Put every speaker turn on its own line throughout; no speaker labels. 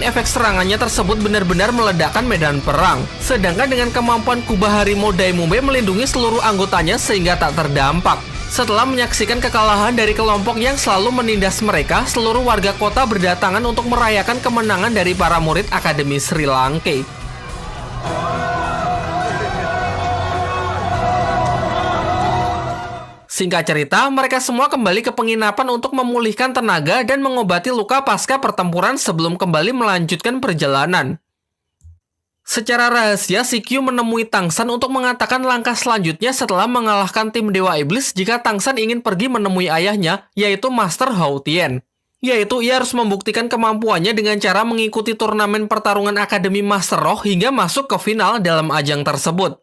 Efek serangannya tersebut benar-benar meledakkan medan perang. Sedangkan dengan kemampuan kubah harimau Daimube melindungi seluruh anggotanya sehingga tak terdampak. Setelah menyaksikan kekalahan dari kelompok yang selalu menindas mereka, seluruh warga kota berdatangan untuk merayakan kemenangan dari para murid Akademi Sri Lanka. Singkat cerita, mereka semua kembali ke penginapan untuk memulihkan tenaga dan mengobati luka pasca pertempuran sebelum kembali melanjutkan perjalanan. Secara rahasia, Sikyu menemui Tangsan untuk mengatakan langkah selanjutnya setelah mengalahkan tim Dewa Iblis jika Tangsan ingin pergi menemui ayahnya, yaitu Master Hao Tian. Yaitu ia harus membuktikan kemampuannya dengan cara mengikuti turnamen pertarungan Akademi Master Roh hingga masuk ke final dalam ajang tersebut.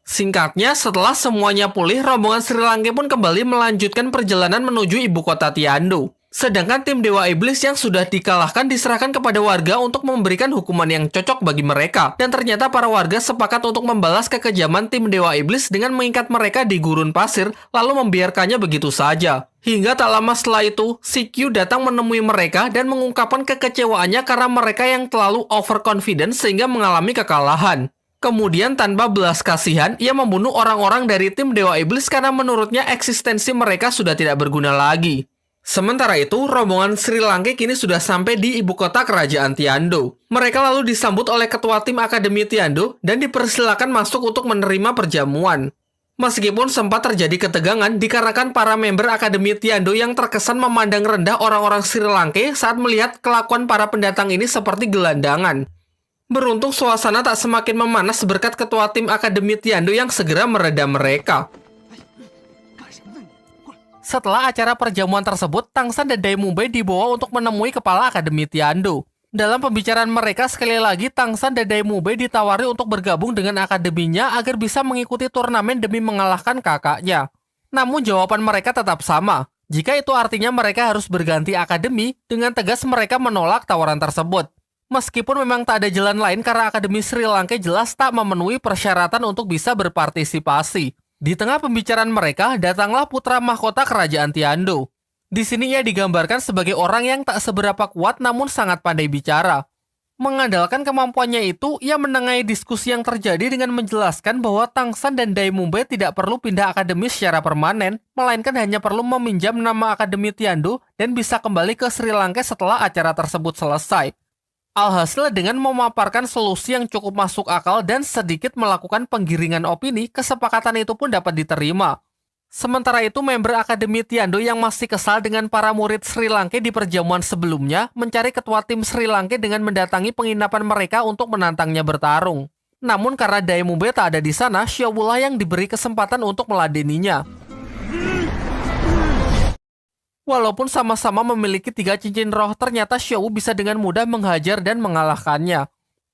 Singkatnya, setelah semuanya pulih, rombongan Sri Lanka pun kembali melanjutkan perjalanan menuju ibu kota Tiandu. Sedangkan tim Dewa Iblis yang sudah dikalahkan diserahkan kepada warga untuk memberikan hukuman yang cocok bagi mereka. Dan ternyata para warga sepakat untuk membalas kekejaman tim Dewa Iblis dengan mengikat mereka di gurun pasir, lalu membiarkannya begitu saja. Hingga tak lama setelah itu, Sikyu datang menemui mereka dan mengungkapkan kekecewaannya karena mereka yang terlalu overconfident sehingga mengalami kekalahan. Kemudian tanpa belas kasihan, ia membunuh orang-orang dari tim Dewa Iblis karena menurutnya eksistensi mereka sudah tidak berguna lagi. Sementara itu, rombongan Sri Lanka kini sudah sampai di ibu kota kerajaan Tiandu. Mereka lalu disambut oleh ketua tim Akademi Tiandu dan dipersilakan masuk untuk menerima perjamuan. Meskipun sempat terjadi ketegangan dikarenakan para member Akademi Tiandu yang terkesan memandang rendah orang-orang Sri Lanka saat melihat kelakuan para pendatang ini seperti gelandangan. Beruntung suasana tak semakin memanas berkat ketua tim Akademi Tiandu yang segera meredam mereka. Setelah acara perjamuan tersebut, Tangsan dan Daimube dibawa untuk menemui kepala Akademi Tiandu. Dalam pembicaraan mereka, sekali lagi Tangsan dan Daimube ditawari untuk bergabung dengan akademinya agar bisa mengikuti turnamen demi mengalahkan kakaknya. Namun jawaban mereka tetap sama. Jika itu artinya mereka harus berganti akademi, dengan tegas mereka menolak tawaran tersebut. Meskipun memang tak ada jalan lain karena Akademi Sri Lanka jelas tak memenuhi persyaratan untuk bisa berpartisipasi. Di tengah pembicaraan mereka, datanglah putra mahkota kerajaan Tiandu. Di sini ia digambarkan sebagai orang yang tak seberapa kuat namun sangat pandai bicara. Mengandalkan kemampuannya itu, ia menengahi diskusi yang terjadi dengan menjelaskan bahwa Tangsan dan Daimube tidak perlu pindah akademi secara permanen, melainkan hanya perlu meminjam nama Akademi Tiandu dan bisa kembali ke Sri Lanka setelah acara tersebut selesai. Alhasil dengan memaparkan solusi yang cukup masuk akal dan sedikit melakukan penggiringan opini, kesepakatan itu pun dapat diterima. Sementara itu, member Akademi Tiandu yang masih kesal dengan para murid Sri Lanka di perjamuan sebelumnya mencari ketua tim Sri Lanka dengan mendatangi penginapan mereka untuk menantangnya bertarung. Namun karena Daimube tak ada di sana, Xiaowu yang diberi kesempatan untuk meladeninya. Walaupun sama-sama memiliki 3 cincin roh, ternyata Xiaowu bisa dengan mudah menghajar dan mengalahkannya.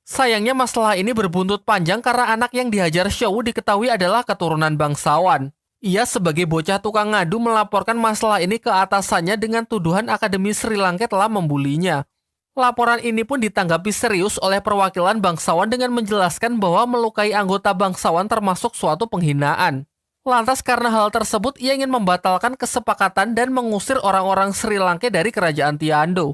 Sayangnya masalah ini berbuntut panjang karena anak yang dihajar Xiaowu diketahui adalah keturunan bangsawan. Ia sebagai bocah tukang ngadu melaporkan masalah ini ke atasannya dengan tuduhan Akademi Sri Lanka telah membulinya. Laporan ini pun ditanggapi serius oleh perwakilan bangsawan dengan menjelaskan bahwa melukai anggota bangsawan termasuk suatu penghinaan. Lantas karena hal tersebut, ia ingin membatalkan kesepakatan dan mengusir orang-orang Sri Lanka dari kerajaan Tiandu.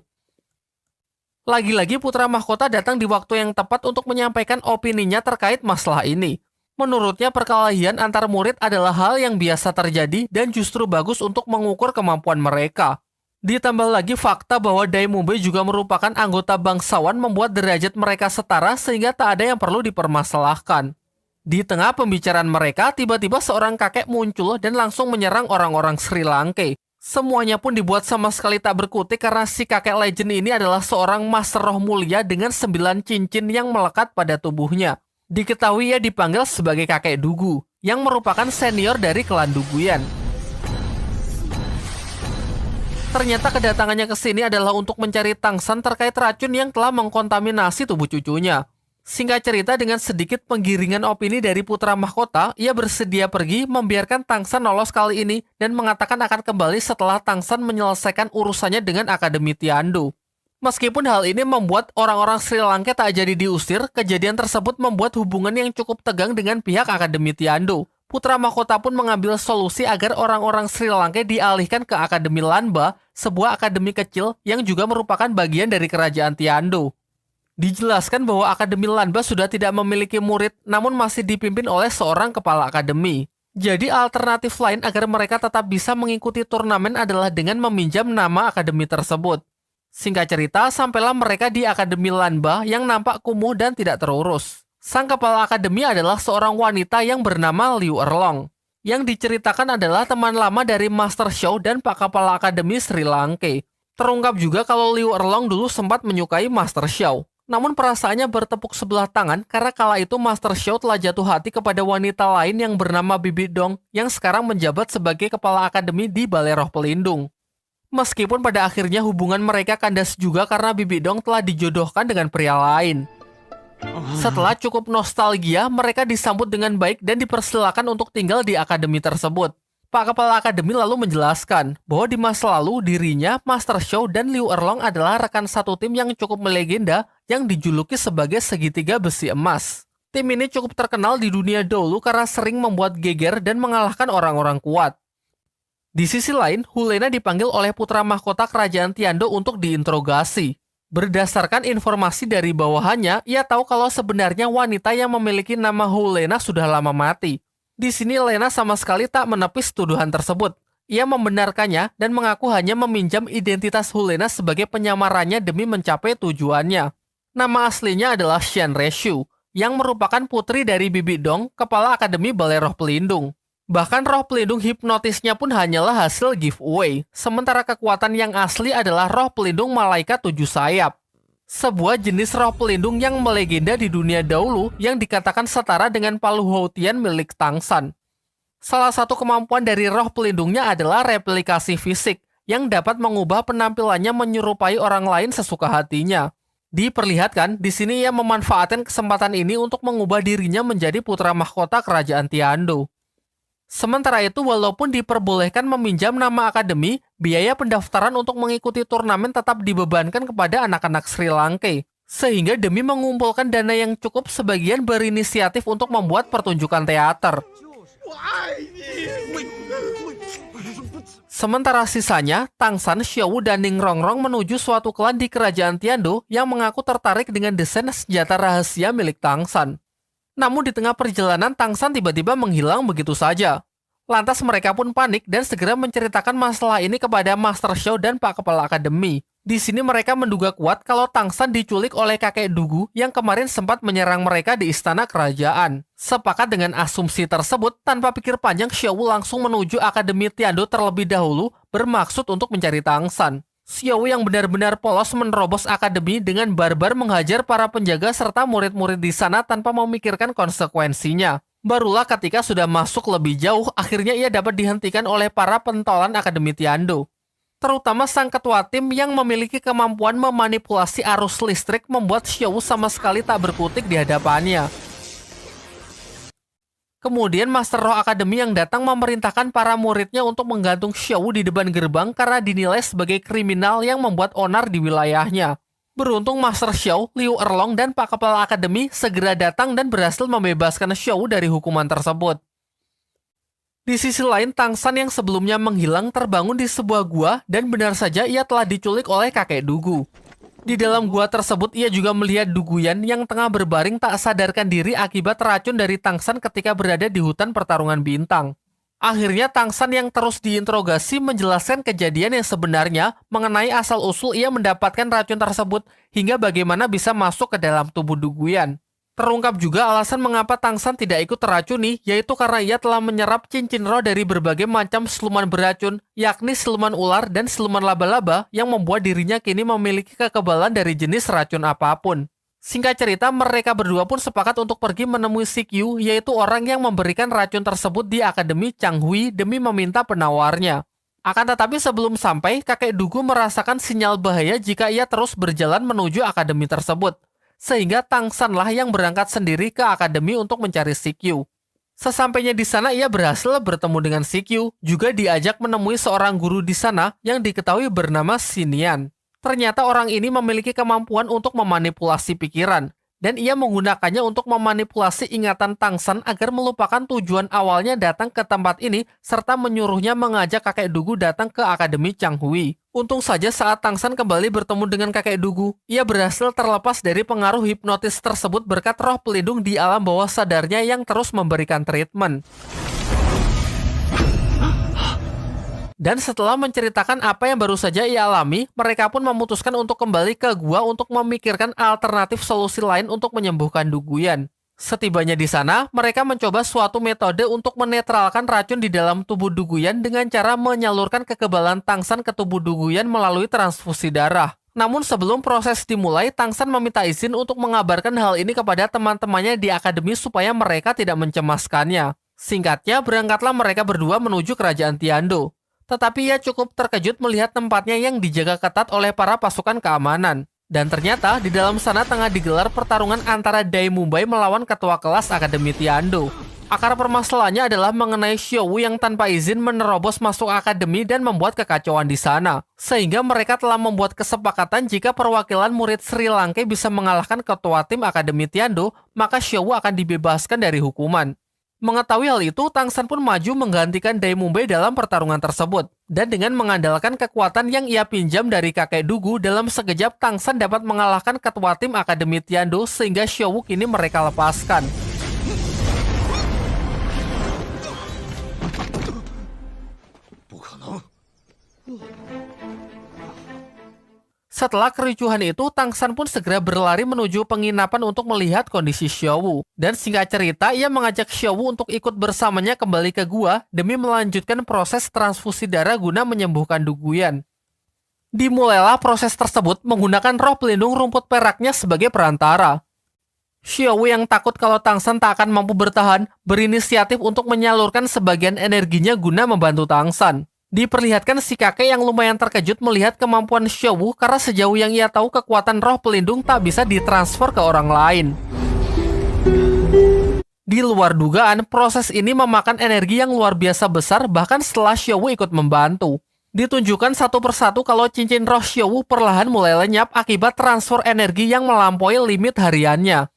Lagi-lagi putra mahkota datang di waktu yang tepat untuk menyampaikan opininya terkait masalah ini. Menurutnya perkelahian antar murid adalah hal yang biasa terjadi dan justru bagus untuk mengukur kemampuan mereka. Ditambah lagi fakta bahwa Daimube juga merupakan anggota bangsawan membuat derajat mereka setara sehingga tak ada yang perlu dipermasalahkan. Di tengah pembicaraan mereka, tiba-tiba seorang kakek muncul dan langsung menyerang orang-orang Sri Lanka. Semuanya pun dibuat sama sekali tak berkutik karena si kakek legend ini adalah seorang master roh mulia dengan 9 cincin yang melekat pada tubuhnya. Diketahui ia dipanggil sebagai kakek Dugu, yang merupakan senior dari klan Duguyan. Ternyata kedatangannya ke sini adalah untuk mencari Tangsan terkait racun yang telah mengkontaminasi tubuh cucunya. Singkat cerita, dengan sedikit penggiringan opini dari putra mahkota, ia bersedia pergi membiarkan Tangsan lolos kali ini dan mengatakan akan kembali setelah Tangsan menyelesaikan urusannya dengan Akademi Tiandu. Meskipun hal ini membuat orang-orang Sri Lanka tak jadi diusir, kejadian tersebut membuat hubungan yang cukup tegang dengan pihak Akademi Tiandu. Putra mahkota pun mengambil solusi agar orang-orang Sri Lanka dialihkan ke Akademi Lanba, sebuah akademi kecil yang juga merupakan bagian dari kerajaan Tiandu. Dijelaskan bahwa Akademi Lanba sudah tidak memiliki murid, namun masih dipimpin oleh seorang kepala akademi. Jadi alternatif lain agar mereka tetap bisa mengikuti turnamen adalah dengan meminjam nama akademi tersebut. Singkat cerita, sampailah mereka di Akademi Lanba yang nampak kumuh dan tidak terurus. Sang kepala akademi adalah seorang wanita yang bernama Liu Erlong. Yang diceritakan adalah teman lama dari Master Xiao dan Pak Kepala Akademi Sri Lanka. Terungkap juga kalau Liu Erlong dulu sempat menyukai Master Xiao. Namun perasaannya bertepuk sebelah tangan karena kala itu Master Xiao telah jatuh hati kepada wanita lain yang bernama Bibi Dong yang sekarang menjabat sebagai kepala akademi di Balai Roh Pelindung. Meskipun pada akhirnya hubungan mereka kandas juga karena Bibi Dong telah dijodohkan dengan pria lain. Setelah cukup nostalgia, mereka disambut dengan baik dan dipersilakan untuk tinggal di akademi tersebut. Pak Kepala Akademi lalu menjelaskan bahwa di masa lalu dirinya, Master Xiao, dan Liu Erlong adalah rekan satu tim yang cukup melegenda yang dijuluki sebagai segitiga besi emas. Tim ini cukup terkenal di dunia dahulu karena sering membuat geger dan mengalahkan orang-orang kuat. Di sisi lain, Hulena dipanggil oleh putra mahkota kerajaan Tiando untuk diinterogasi. Berdasarkan informasi dari bawahannya, ia tahu kalau sebenarnya wanita yang memiliki nama Hulena sudah lama mati. Di sini Lena sama sekali tak menepis tuduhan tersebut. Ia membenarkannya dan mengaku hanya meminjam identitas Hulena sebagai penyamarannya demi mencapai tujuannya. Nama aslinya adalah Xian Reshu, yang merupakan putri dari Bibi Dong, kepala Akademi Balai Roh Pelindung. Bahkan roh pelindung hipnotisnya pun hanyalah hasil giveaway, sementara kekuatan yang asli adalah roh pelindung malaikat 7 sayap. Sebuah jenis roh pelindung yang melegenda di dunia dahulu yang dikatakan setara dengan palu Houtian milik Tang San. Salah satu kemampuan dari roh pelindungnya adalah replikasi fisik, yang dapat mengubah penampilannya menyerupai orang lain sesuka hatinya. Diperlihatkan, di sini ia memanfaatkan kesempatan ini untuk mengubah dirinya menjadi putra mahkota kerajaan Tiando. Sementara itu, walaupun diperbolehkan meminjam nama akademi, biaya pendaftaran untuk mengikuti turnamen tetap dibebankan kepada anak-anak Sri Lanka. Sehingga demi mengumpulkan dana yang cukup, sebagian berinisiatif untuk membuat pertunjukan teater. Sementara sisanya, Tang San, Xiao, dan Ning Rongrong menuju suatu klan di kerajaan Tiando yang mengaku tertarik dengan desain senjata rahasia milik Tang San. Namun di tengah perjalanan, Tang San tiba-tiba menghilang begitu saja. Lantas mereka pun panik dan segera menceritakan masalah ini kepada Master Xiao dan Pak Kepala Akademi. Di sini mereka menduga kuat kalau Tang San diculik oleh kakek Dugu yang kemarin sempat menyerang mereka di istana kerajaan. Sepakat dengan asumsi tersebut, tanpa pikir panjang Xiao langsung menuju Akademi Tiando terlebih dahulu bermaksud untuk mencari Tang San. Xiao yang benar-benar polos menerobos akademi dengan barbar menghajar para penjaga serta murid-murid di sana tanpa memikirkan konsekuensinya. Barulah ketika sudah masuk lebih jauh, akhirnya ia dapat dihentikan oleh para pentolan Akademi Tiando. Terutama sang ketua tim yang memiliki kemampuan memanipulasi arus listrik membuat Xiao sama sekali tak berkutik di hadapannya. Kemudian Master Roh Akademi yang datang memerintahkan para muridnya untuk menggantung Xiao di depan gerbang karena dinilai sebagai kriminal yang membuat onar di wilayahnya. Beruntung Master Xiao, Liu Erlong, dan Pak Kepala Akademi segera datang dan berhasil membebaskan Xiao dari hukuman tersebut. Di sisi lain, Tang San yang sebelumnya menghilang terbangun di sebuah gua dan benar saja ia telah diculik oleh kakek Dugu. Di dalam gua tersebut, ia juga melihat Duguyan yang tengah berbaring tak sadarkan diri akibat racun dari Tang San ketika berada di hutan pertarungan bintang. Akhirnya Tang San yang terus diinterogasi menjelaskan kejadian yang sebenarnya mengenai asal-usul ia mendapatkan racun tersebut hingga bagaimana bisa masuk ke dalam tubuh Duguyan. Terungkap juga alasan mengapa Tang San tidak ikut teracuni, yaitu karena ia telah menyerap cincin roh dari berbagai macam siluman beracun, yakni siluman ular dan siluman laba-laba yang membuat dirinya kini memiliki kekebalan dari jenis racun apapun. Singkat cerita, mereka berdua pun sepakat untuk pergi menemui Sikyu, yaitu orang yang memberikan racun tersebut di Akademi Changhui demi meminta penawarnya. Akan tetapi sebelum sampai, kakek Dugu merasakan sinyal bahaya jika ia terus berjalan menuju akademi tersebut. Sehingga Tang San lah yang berangkat sendiri ke akademi untuk mencari Sikyu. Sesampainya di sana, ia berhasil bertemu dengan Sikyu, juga diajak menemui seorang guru di sana yang diketahui bernama Xinian. Ternyata orang ini memiliki kemampuan untuk memanipulasi pikiran. dan ia menggunakannya untuk memanipulasi ingatan Tang San agar melupakan tujuan awalnya datang ke tempat ini serta menyuruhnya mengajak kakek Dugu datang ke Akademi Changhui. Untung saja saat Tang San kembali bertemu dengan kakek Dugu, ia berhasil terlepas dari pengaruh hipnotis tersebut berkat roh pelindung di alam bawah sadarnya yang terus memberikan treatment. Dan setelah menceritakan apa yang baru saja ia alami, mereka pun memutuskan untuk kembali ke gua untuk memikirkan alternatif solusi lain untuk menyembuhkan Duguyan. Setibanya di sana, mereka mencoba suatu metode untuk menetralkan racun di dalam tubuh Duguyan dengan cara menyalurkan kekebalan Tang San ke tubuh Duguyan melalui transfusi darah. Namun sebelum proses dimulai, Tang San meminta izin untuk mengabarkan hal ini kepada teman-temannya di akademi supaya mereka tidak mencemaskannya. Singkatnya, berangkatlah mereka berdua menuju kerajaan Tiando. Tetapi ia cukup terkejut melihat tempatnya yang dijaga ketat oleh para pasukan keamanan. Dan ternyata di dalam sana tengah digelar pertarungan antara Dai Mumbai melawan ketua kelas Akademi Tiando. Akar permasalahannya adalah mengenai Xiaowu yang tanpa izin menerobos masuk akademi dan membuat kekacauan di sana. Sehingga mereka telah membuat kesepakatan jika perwakilan murid Sri Lanka bisa mengalahkan ketua tim Akademi Tiando, maka Xiaowu akan dibebaskan dari hukuman. Mengetahui hal itu, Tang San pun maju menggantikan Dai Mumbai dalam pertarungan tersebut. Dan dengan mengandalkan kekuatan yang ia pinjam dari kakek Dugu, dalam sekejap Tang San dapat mengalahkan ketua tim Akademi Tiando sehingga Xiaowu kini mereka lepaskan. Setelah kericuhan itu, Tang San pun segera berlari menuju penginapan untuk melihat kondisi Xiaowu. Dan singkat cerita, ia mengajak Xiaowu untuk ikut bersamanya kembali ke gua demi melanjutkan proses transfusi darah guna menyembuhkan Duguyan. Dimulailah proses tersebut menggunakan roh pelindung rumput peraknya sebagai perantara. Xiaowu yang takut kalau Tang San tak akan mampu bertahan, berinisiatif untuk menyalurkan sebagian energinya guna membantu Tang San. Diperlihatkan si kakek yang lumayan terkejut melihat kemampuan Xiaowu karena sejauh yang ia tahu kekuatan roh pelindung tak bisa ditransfer ke orang lain. Di luar dugaan, proses ini memakan energi yang luar biasa besar bahkan setelah Xiaowu ikut membantu. Ditunjukkan satu persatu kalau cincin roh Xiaowu perlahan mulai lenyap akibat transfer energi yang melampaui limit hariannya.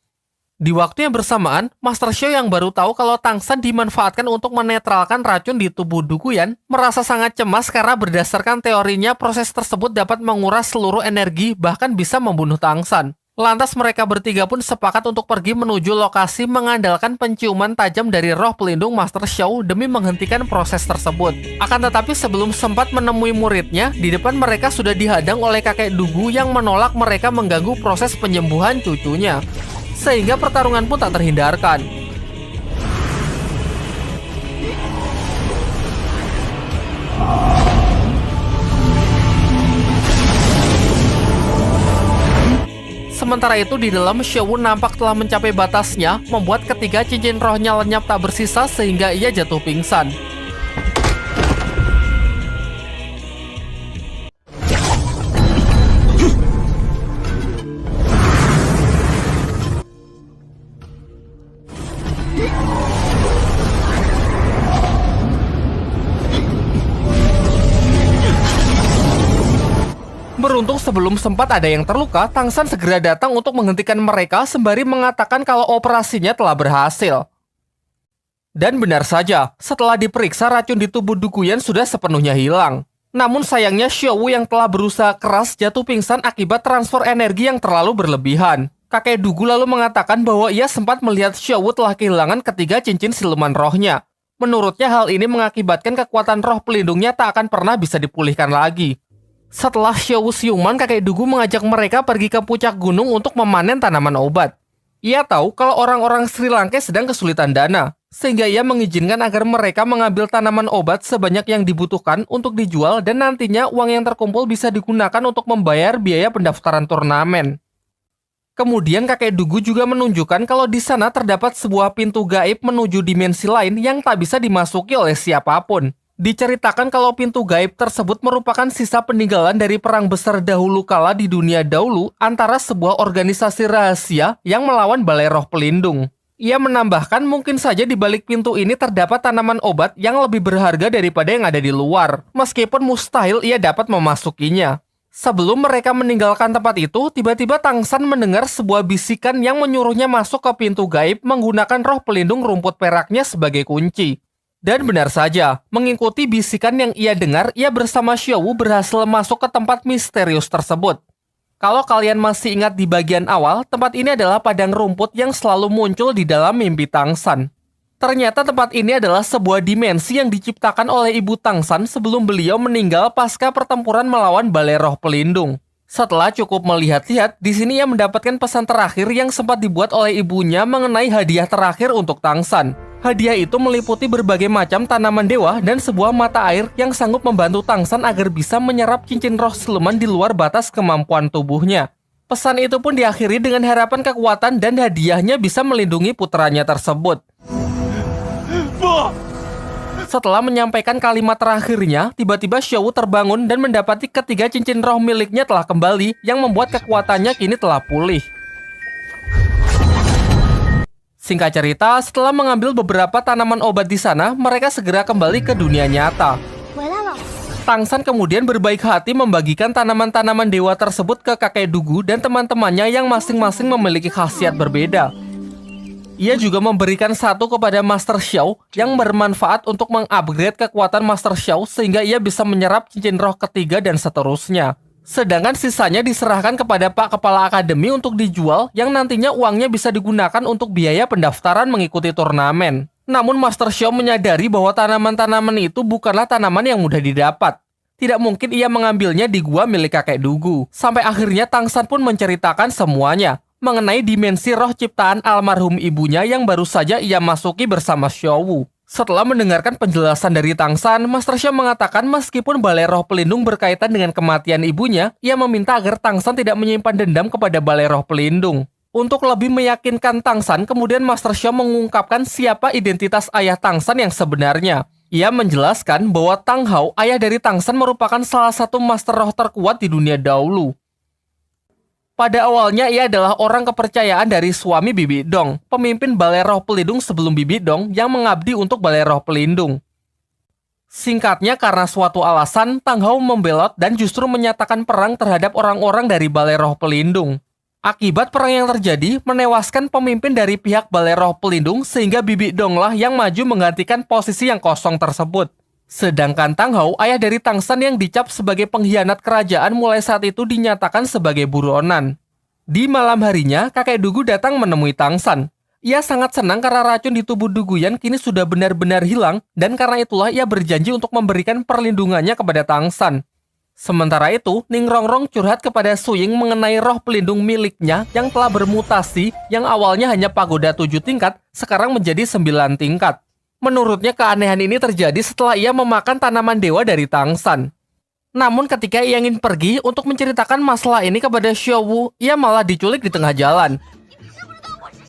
Di waktu yang bersamaan, Master Xiao yang baru tahu kalau Tang San dimanfaatkan untuk menetralkan racun di tubuh Duguyan, merasa sangat cemas karena berdasarkan teorinya proses tersebut dapat menguras seluruh energi bahkan bisa membunuh Tang San. Lantas mereka bertiga pun sepakat untuk pergi menuju lokasi mengandalkan penciuman tajam dari roh pelindung Master Xiao demi menghentikan proses tersebut. Akan tetapi sebelum sempat menemui muridnya, di depan mereka sudah dihadang oleh kakek Dugu yang menolak mereka mengganggu proses penyembuhan cucunya. Sehingga pertarungan pun tak terhindarkan. Sementara itu di dalam Xiaowu nampak telah mencapai batasnya, membuat ketiga cincin rohnya lenyap tak bersisa sehingga ia jatuh pingsan. Beruntung sebelum sempat ada yang terluka, Tang San segera datang untuk menghentikan mereka sembari mengatakan kalau operasinya telah berhasil. Dan benar saja, setelah diperiksa racun di tubuh Duguyan sudah sepenuhnya hilang. Namun sayangnya Xiaowu yang telah berusaha keras jatuh pingsan akibat transfer energi yang terlalu berlebihan. Kakek Dugu lalu mengatakan bahwa ia sempat melihat Xiaowu telah kehilangan ketiga cincin siluman rohnya. Menurutnya hal ini mengakibatkan kekuatan roh pelindungnya tak akan pernah bisa dipulihkan lagi. Setelah Xiaowu siuman, kakek Dugu mengajak mereka pergi ke puncak gunung untuk memanen tanaman obat. Ia tahu kalau orang-orang Sri Lanka sedang kesulitan dana, sehingga ia mengizinkan agar mereka mengambil tanaman obat sebanyak yang dibutuhkan untuk dijual dan nantinya uang yang terkumpul bisa digunakan untuk membayar biaya pendaftaran turnamen. Kemudian kakek Dugu juga menunjukkan kalau di sana terdapat sebuah pintu gaib menuju dimensi lain yang tak bisa dimasuki oleh siapapun. Diceritakan kalau pintu gaib tersebut merupakan sisa peninggalan dari perang besar dahulu kala di dunia dahulu antara sebuah organisasi rahasia yang melawan balai roh pelindung. Ia menambahkan mungkin saja di balik pintu ini terdapat tanaman obat yang lebih berharga daripada yang ada di luar, meskipun mustahil ia dapat memasukinya. Sebelum mereka meninggalkan tempat itu, tiba-tiba Tang San mendengar sebuah bisikan yang menyuruhnya masuk ke pintu gaib menggunakan roh pelindung rumput peraknya sebagai kunci. Dan benar saja, mengikuti bisikan yang ia dengar, ia bersama Xiaowu berhasil masuk ke tempat misterius tersebut. Kalau kalian masih ingat di bagian awal, tempat ini adalah padang rumput yang selalu muncul di dalam mimpi Tang San. Ternyata tempat ini adalah sebuah dimensi yang diciptakan oleh Ibu Tang San sebelum beliau meninggal pasca pertempuran melawan Balai Roh Pelindung. Setelah cukup melihat-lihat, di sini ia mendapatkan pesan terakhir yang sempat dibuat oleh ibunya mengenai hadiah terakhir untuk Tang San. Hadiah itu meliputi berbagai macam tanaman dewa dan sebuah mata air yang sanggup membantu Tang San agar bisa menyerap cincin roh siluman di luar batas kemampuan tubuhnya. Pesan itu pun diakhiri dengan harapan kekuatan dan hadiahnya bisa melindungi putranya tersebut. Setelah menyampaikan kalimat terakhirnya, tiba-tiba Xiaowu terbangun dan mendapati ketiga cincin roh miliknya telah kembali, yang membuat kekuatannya kini telah pulih. Singkat cerita, setelah mengambil beberapa tanaman obat di sana, mereka segera kembali ke dunia nyata. Tang San kemudian berbaik hati membagikan tanaman-tanaman dewa tersebut ke kakek Dugu dan teman-temannya yang masing-masing memiliki khasiat berbeda. Ia juga memberikan satu kepada Master Xiao yang bermanfaat untuk mengupgrade kekuatan Master Xiao sehingga ia bisa menyerap cincin roh ketiga dan seterusnya. Sedangkan sisanya diserahkan kepada Pak Kepala Akademi untuk dijual yang nantinya uangnya bisa digunakan untuk biaya pendaftaran mengikuti turnamen. Namun Master Xiao menyadari bahwa tanaman-tanaman itu bukanlah tanaman yang mudah didapat. Tidak mungkin ia mengambilnya di gua milik kakek Dugu. Sampai akhirnya Tang San pun menceritakan semuanya mengenai dimensi roh ciptaan almarhum ibunya yang baru saja ia masuki bersama Xiaowu. Setelah mendengarkan penjelasan dari Tang San, Master Xiao mengatakan meskipun Balai Roh Pelindung berkaitan dengan kematian ibunya, ia meminta agar Tang San tidak menyimpan dendam kepada Balai Roh Pelindung. Untuk lebih meyakinkan Tang San, kemudian Master Xiao mengungkapkan siapa identitas ayah Tang San yang sebenarnya. Ia menjelaskan bahwa Tang Hao, ayah dari Tang San, merupakan salah satu master roh terkuat di dunia dahulu. Pada awalnya ia adalah orang kepercayaan dari suami Bibi Dong, pemimpin Balai Roh Pelindung sebelum Bibi Dong yang mengabdi untuk Balai Roh Pelindung. Singkatnya, karena suatu alasan, Tang Hao membelot dan justru menyatakan perang terhadap orang-orang dari Balai Roh Pelindung. Akibat perang yang terjadi, menewaskan pemimpin dari pihak Balai Roh Pelindung sehingga Bibi Dong lah yang maju menggantikan posisi yang kosong tersebut. Sedangkan Tang Hao, ayah dari Tang San yang dicap sebagai pengkhianat kerajaan, mulai saat itu dinyatakan sebagai buronan. Di malam harinya, kakek Dugu datang menemui Tang San. Ia sangat senang karena racun di tubuh Duguyan kini sudah benar-benar hilang, dan karena itulah ia berjanji untuk memberikan perlindungannya kepada Tang San. Sementara itu, Ning Rongrong curhat kepada Suying mengenai roh pelindung miliknya yang telah bermutasi, yang awalnya hanya pagoda 7 tingkat, sekarang menjadi 9 tingkat. Menurutnya keanehan ini terjadi setelah ia memakan tanaman dewa dari Tang San. Namun ketika ia ingin pergi untuk menceritakan masalah ini kepada Xiaowu, ia malah diculik di tengah jalan.